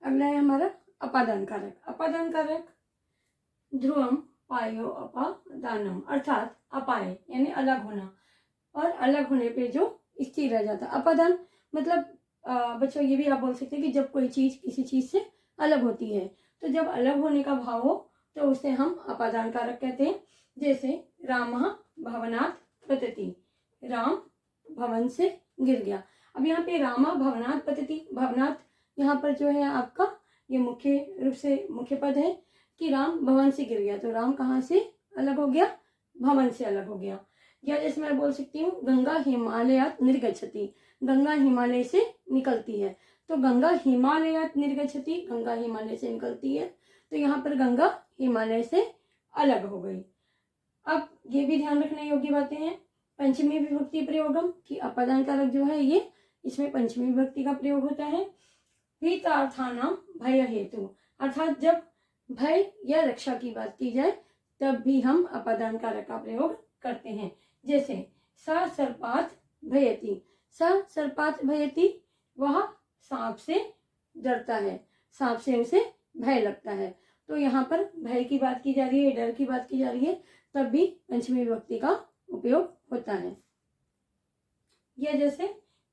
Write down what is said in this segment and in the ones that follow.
अगला है हमारा अपादान कारक। अपादान कारक ध्रुवम पायो अपादानम, अर्थात अपाय यानी अलग होना, और अलग होने पे जो स्थिर रह जाता। अपादान मतलब बच्चों ये भी आप बोल सकते हैं कि जब कोई चीज किसी चीज से अलग होती है, तो जब अलग होने का भाव हो तो उसे हम अपादान कारक कहते हैं। जैसे रामः भवनात् पतति, राम भवन से गिर गया। अब यहाँ पे रामा भवनात् पतति, भवनात् यहाँ पर जो है आपका ये मुख्य रूप से मुख्य पद है कि राम भवन से गिर गया, तो राम कहाँ से अलग हो गया, भवन से अलग हो गया। या जैसे मैं बोल सकती हूँ गंगा हिमालयात् निर्गच्छति, गंगा हिमालय से निकलती है, तो गंगा हिमालयात् निर्गच्छति, गंगा हिमालय से निकलती है, तो यहाँ पर गंगा हिमालय से अलग हो गई। अब ये भी ध्यान रखने योग्य बातें हैं पंचमी विभक्ति प्रयोगम कि अपादान कारक जो है ये इसमें पंचमी विभक्ति का प्रयोग होता है। हितार्थानाम भय हेतु, अर्थात जब भय या रक्षा की बात की जाए तब भी हम अपादान कारक का प्रयोग करते हैं। जैसे स सर्पात् भयति, स सर्पात् भयति, वह सांप से डरता है, सांप से उसे भय लगता है, तो यहाँ पर भय की बात की जा रही है, डर की बात की जा रही है, तब भी पंचमी विभक्ति का उपयोग होता है। यह जैसे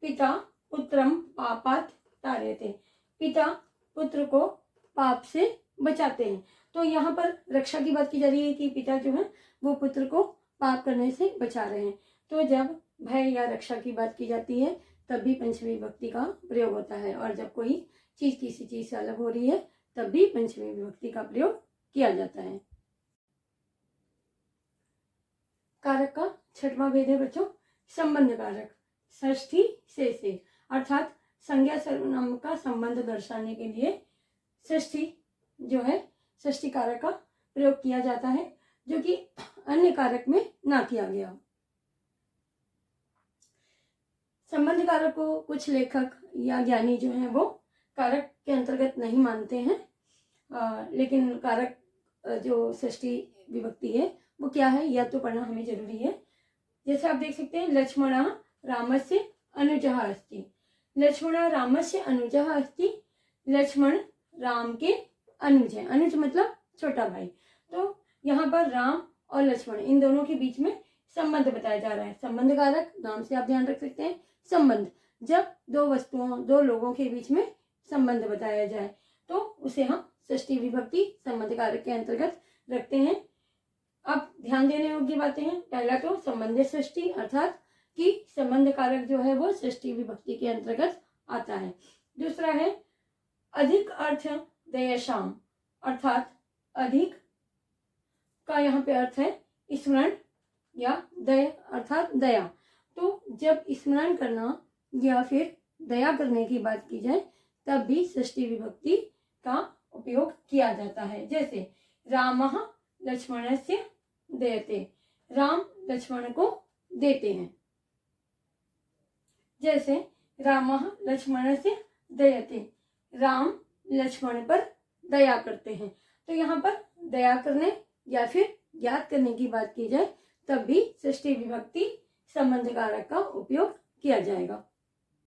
पिता पुत्रम पापात् तारयते, पिता पुत्र को पाप से बचाते हैं, तो यहाँ पर रक्षा की बात की जा रही है कि पिता जो है वो पुत्र को पाप करने से बचा रहे हैं। तो जब भय या रक्षा की बात की जाती है तब भी पंचमी विभक्ति का प्रयोग होता है, और जब कोई चीज किसी चीज से अलग हो रही है तब भी पंचमी विभक्ति का प्रयोग किया जाता है। कारक का छठवां भेद है बच्चों संबंध कारक। षष्ठी से, अर्थात संज्ञा सर्वनाम का संबंध दर्शाने के लिए षष्ठी जो है षष्ठी कारक का प्रयोग किया जाता है, जो कि अन्य कारक में ना किया गया। संबंध कारक को कुछ लेखक या ज्ञानी जो है वो कारक के अंतर्गत नहीं मानते हैं, लेकिन कारक जो षष्ठी विभक्ति है वो क्या है यह तो पढ़ना हमें जरूरी है। जैसे आप देख सकते हैं लक्ष्मण रामस्य अनुजः अस्ति, लक्ष्मण रामस्य अनुजः अस्ति, लक्ष्मण राम के अनुज है, अनुज मतलब छोटा भाई। तो यहाँ पर राम और लक्ष्मण इन दोनों के बीच में संबंध बताया जा रहा है। संबंध कारक नाम से आप ध्यान रख सकते हैं, संबंध जब दो वस्तुओं दो लोगों के बीच में संबंध बताया जाए तो उसे हम षष्ठी विभक्ति संबंध कारक के अंतर्गत रखते हैं। अब ध्यान देने योग्य बातें हैं। पहला तो संबंध षष्ठी, अर्थात कि संबंध कारक जो है वो षष्ठी विभक्ति के अंतर्गत आता है। दूसरा है अधिक अर्थ दयशाम, अर्थात अधिक का यहाँ पे अर्थ है स्मरण या दया अर्थात दया, तो जब स्मरण करना या फिर दया करने की बात की जाए तब भी षष्ठी विभक्ति का उपयोग किया जाता है। जैसे रामः लक्ष्मणस्य दयते, राम लक्ष्मण को देते हैं। जैसे रामः लक्ष्मणस्य दयते, राम लक्ष्मण पर दया करते हैं, तो यहाँ पर दया करने या फिर याद करने की बात की जाए तब भी षष्ठी विभक्ति संबंध कारक का उपयोग किया जाएगा।